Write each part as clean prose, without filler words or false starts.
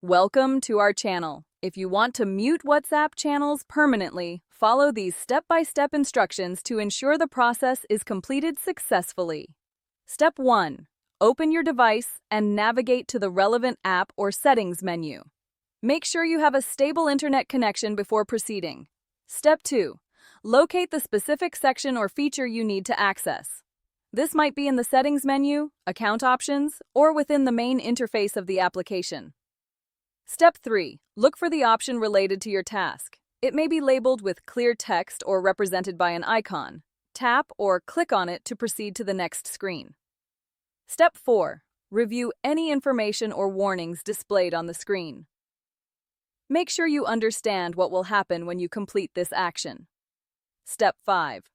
Welcome to our channel. If you want to mute WhatsApp channels permanently, follow these step-by-step instructions to ensure the process is completed successfully. Step 1. Open your device and navigate to the relevant app or settings menu. Make sure you have a stable internet connection before proceeding. Step 2. Locate the specific section or feature you need to access. This might be in the settings menu, account options, or within the main interface of the application. Step 3. Look for the option related to your task. It may be labeled with clear text or represented by an icon. Tap or click on it to proceed to the next screen. Step 4. Review any information or warnings displayed on the screen. Make sure you understand what will happen when you complete this action. Step 5.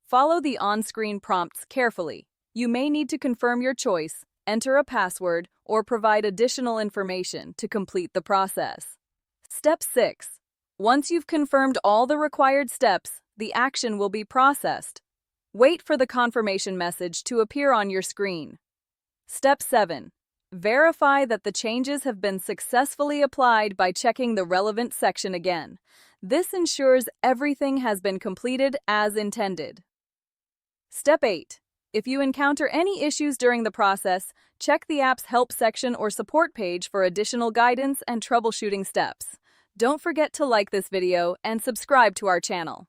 Follow the on-screen prompts carefully. You may need to confirm your choice, enter a password, or provide additional information to complete the process. Step 6. Once you've confirmed all the required steps, the action will be processed. Wait for the confirmation message to appear on your screen. Step 7. Verify that the changes have been successfully applied by checking the relevant section again. This ensures everything has been completed as intended. Step 8. If you encounter any issues during the process, check the app's help section or support page for additional guidance and troubleshooting steps. Don't forget to like this video and subscribe to our channel.